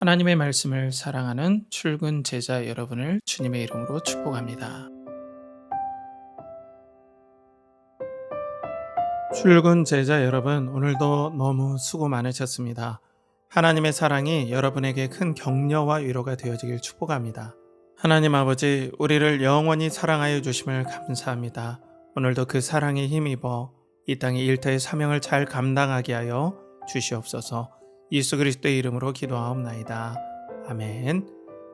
하나님의 말씀을 사랑하는 출근 제자 여러분을 주님의 이름으로 축복합니다. 출근 제자 여러분, 오늘도 너무 수고 많으셨습니다. 하나님의 사랑이 여러분에게 큰 격려와 위로가 되어지길 축복합니다. 하나님 아버지, 우리를 영원히 사랑하여 주심을 감사합니다. 오늘도 그 사랑에 힘입어 이 땅의 일터의 사명을 잘 감당하게 하여 주시옵소서. 예수 그리스도의 이름으로 기도하옵나이다. 아멘.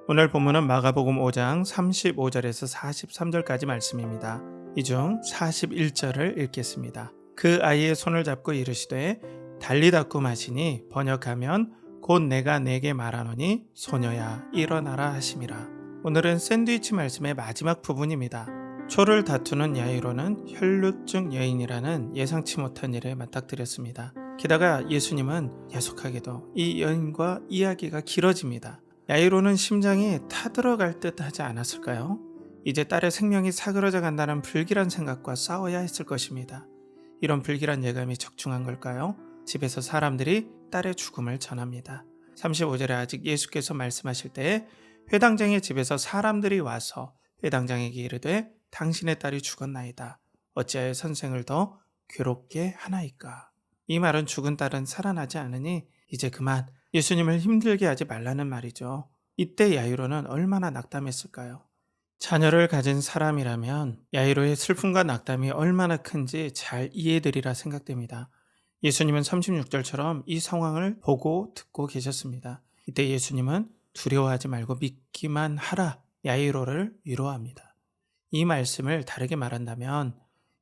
오늘 본문은 마가복음 5장 35절에서 43절까지 말씀입니다. 이 중 41절을 읽겠습니다. 그 아이의 손을 잡고 이르시되 달리다꿈 하시니 번역하면 곧 내가 네게 말하노니 소녀야 일어나라 하심이라. 오늘은 샌드위치 말씀의 마지막 부분입니다. 초를 다투는 야이로는 혈루증 여인이라는 예상치 못한 일에 맞닥뜨렸습니다. 게다가 예수님은 야속하게도 이 여인과 이야기가 길어집니다. 야이로는 심장이 타들어갈 듯 하지 않았을까요? 이제 딸의 생명이 사그러져 간다는 불길한 생각과 싸워야 했을 것입니다. 이런 불길한 예감이 적중한 걸까요? 집에서 사람들이 딸의 죽음을 전합니다. 35절에 아직 예수께서 말씀하실 때에 회당장의 집에서 사람들이 와서 회당장에게 이르되 당신의 딸이 죽었나이다. 어찌하여 선생을 더 괴롭게 하나이까? 이 말은 죽은 딸은 살아나지 않으니 이제 그만 예수님을 힘들게 하지 말라는 말이죠. 이때 야이로는 얼마나 낙담했을까요? 자녀를 가진 사람이라면 야이로의 슬픔과 낙담이 얼마나 큰지 잘 이해되리라 생각됩니다. 예수님은 36절처럼 이 상황을 보고 듣고 계셨습니다. 이때 예수님은 두려워하지 말고 믿기만 하라 야이로를 위로합니다. 이 말씀을 다르게 말한다면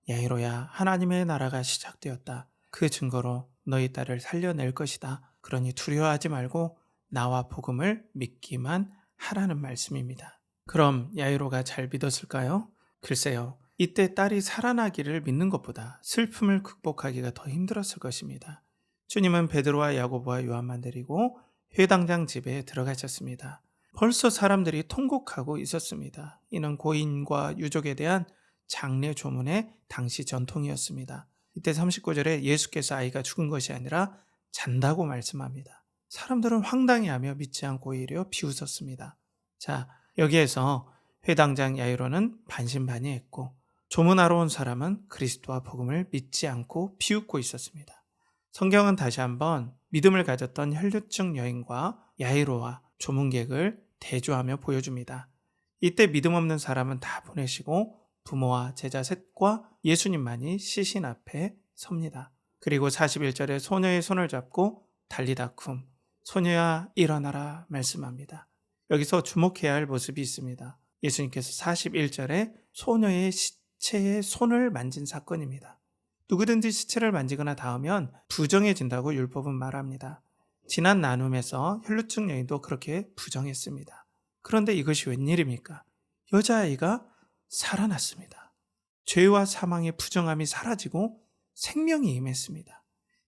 야이로야 하나님의 나라가 시작되었다. 그 증거로 너희 딸을 살려낼 것이다. 그러니 두려워하지 말고 나와 복음을 믿기만 하라는 말씀입니다. 그럼 야이로가 잘 믿었을까요? 글쎄요. 이때 딸이 살아나기를 믿는 것보다 슬픔을 극복하기가 더 힘들었을 것입니다. 주님은 베드로와 야고보와 요한만 데리고 회당장 집에 들어가셨습니다. 벌써 사람들이 통곡하고 있었습니다. 이는 고인과 유족에 대한 장례 조문의 당시 전통이었습니다. 이때 39절에 예수께서 아이가 죽은 것이 아니라 잔다고 말씀합니다. 사람들은 황당해하며 믿지 않고 오히려 비웃었습니다. 자, 여기에서 회당장 야이로는 반신반의했고 조문하러 온 사람은 그리스도와 복음을 믿지 않고 비웃고 있었습니다. 성경은 다시 한번 믿음을 가졌던 혈루증 여인과 야이로와 조문객을 대조하며 보여줍니다. 이때 믿음 없는 사람은 다 보내시고 부모와 제자 셋과 예수님만이 시신 앞에 섭니다. 그리고 41절에 소녀의 손을 잡고 달리다쿰 소녀야 일어나라 말씀합니다. 여기서 주목해야 할 모습이 있습니다. 예수님께서 41절에 소녀의 시체에 손을 만진 사건입니다. 누구든지 시체를 만지거나 닿으면 부정해진다고 율법은 말합니다. 지난 나눔에서 혈루증 여인도 그렇게 부정했습니다. 그런데 이것이 웬일입니까? 여자아이가 살아났습니다. 죄와 사망의 부정함이 사라지고 생명이 임했습니다.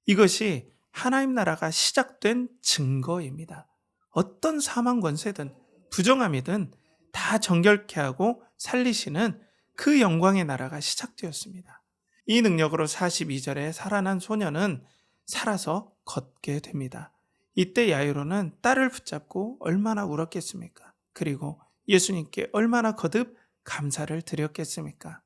이것이 하나님 나라가 시작된 증거입니다. 어떤 사망 권세든 부정함이든 다 정결케 하고 살리시는 그 영광의 나라가 시작되었습니다. 이 능력으로 42절에 살아난 소녀는 살아서 걷게 됩니다. 이때 야이로는 딸을 붙잡고 얼마나 울었겠습니까? 그리고 예수님께 얼마나 거듭 감사를 드렸겠습니까?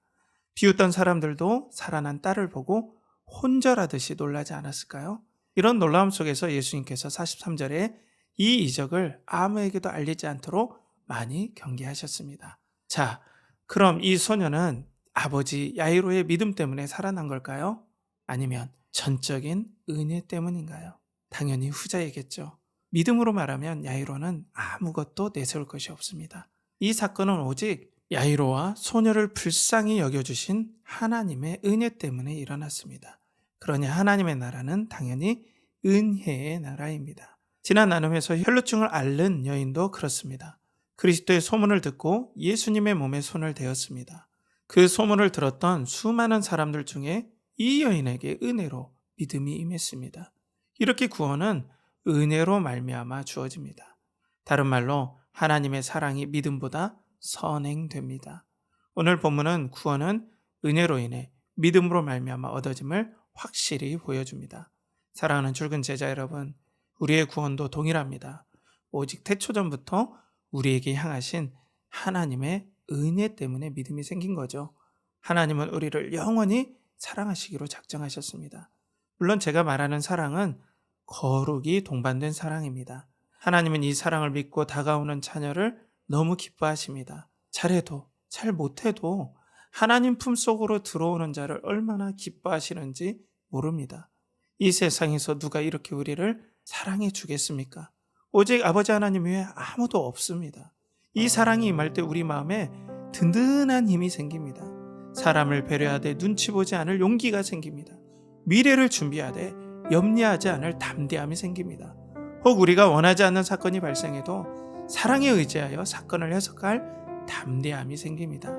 비웃던 사람들도 살아난 딸을 보고 혼절하듯이 놀라지 않았을까요? 이런 놀라움 속에서 예수님께서 43절에 이 이적을 아무에게도 알리지 않도록 많이 경계하셨습니다. 자, 그럼 이 소녀는 아버지 야이로의 믿음 때문에 살아난 걸까요? 아니면 전적인 은혜 때문인가요? 당연히 후자이겠죠. 믿음으로 말하면 야이로는 아무것도 내세울 것이 없습니다. 이 사건은 오직 야이로와 소녀를 불쌍히 여겨주신 하나님의 은혜 때문에 일어났습니다. 그러니 하나님의 나라는 당연히 은혜의 나라입니다. 지난 나눔에서 혈루증을 앓는 여인도 그렇습니다. 그리스도의 소문을 듣고 예수님의 몸에 손을 대었습니다. 그 소문을 들었던 수많은 사람들 중에 이 여인에게 은혜로 믿음이 임했습니다. 이렇게 구원은 은혜로 말미암아 주어집니다. 다른 말로 하나님의 사랑이 믿음보다 선행됩니다. 오늘 본문은 구원은 은혜로 인해 믿음으로 말미암아 얻어짐을 확실히 보여줍니다. 사랑하는 출근 제자 여러분, 우리의 구원도 동일합니다. 오직 태초전부터 우리에게 향하신 하나님의 은혜 때문에 믿음이 생긴 거죠. 하나님은 우리를 영원히 사랑하시기로 작정하셨습니다. 물론 제가 말하는 사랑은 거룩이 동반된 사랑입니다. 하나님은 이 사랑을 믿고 다가오는 자녀를 너무 기뻐하십니다. 잘해도 잘 못해도 하나님 품속으로 들어오는 자를 얼마나 기뻐하시는지 모릅니다. 이 세상에서 누가 이렇게 우리를 사랑해 주겠습니까? 오직 아버지 하나님 외에 아무도 없습니다. 이 사랑이 임할 때 우리 마음에 든든한 힘이 생깁니다. 사람을 배려하되 눈치 보지 않을 용기가 생깁니다. 미래를 준비하되 염려하지 않을 담대함이 생깁니다. 혹 우리가 원하지 않는 사건이 발생해도 사랑에 의지하여 사건을 해석할 담대함이 생깁니다.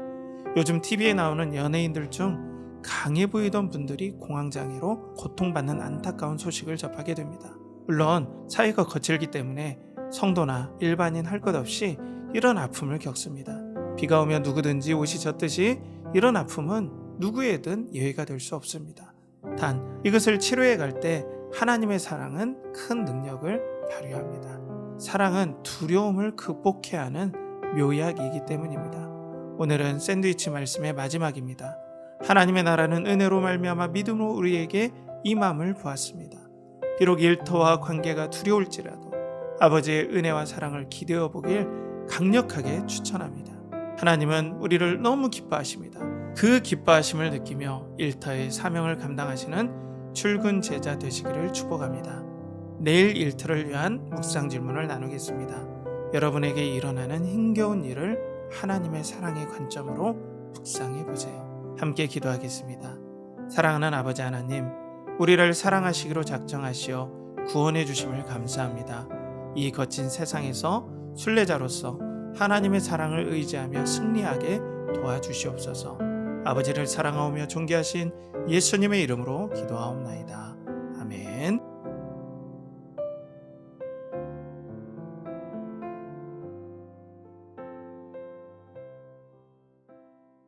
요즘 TV에 나오는 연예인들 중 강해 보이던 분들이 공황장애로 고통받는 안타까운 소식을 접하게 됩니다. 물론 사회가 거칠기 때문에 성도나 일반인 할 것 없이 이런 아픔을 겪습니다. 비가 오면 누구든지 옷이 젖듯이 이런 아픔은 누구에든 예외가 될 수 없습니다. 단 이것을 치료해 갈 때 하나님의 사랑은 큰 능력을 발휘합니다. 사랑은 두려움을 극복해야 하는 묘약이기 때문입니다. 오늘은 샌드위치 말씀의 마지막입니다. 하나님의 나라는 은혜로 말미암아 믿음으로 우리에게 임함을 보았습니다. 비록 일터와 관계가 두려울지라도 아버지의 은혜와 사랑을 기대어 보길 강력하게 추천합니다. 하나님은 우리를 너무 기뻐하십니다. 그 기뻐하심을 느끼며 일터의 사명을 감당하시는 출근 제자 되시기를 축복합니다. 내일 일터를 위한 묵상 질문을 나누겠습니다. 여러분에게 일어나는 힘겨운 일을 하나님의 사랑의 관점으로 묵상해 보세요. 함께 기도하겠습니다. 사랑하는 아버지 하나님, 우리를 사랑하시기로 작정하시어 구원해 주심을 감사합니다. 이 거친 세상에서 순례자로서 하나님의 사랑을 의지하며 승리하게 도와주시옵소서. 아버지를 사랑하오며 존귀하신 예수님의 이름으로 기도하옵나이다. 아멘.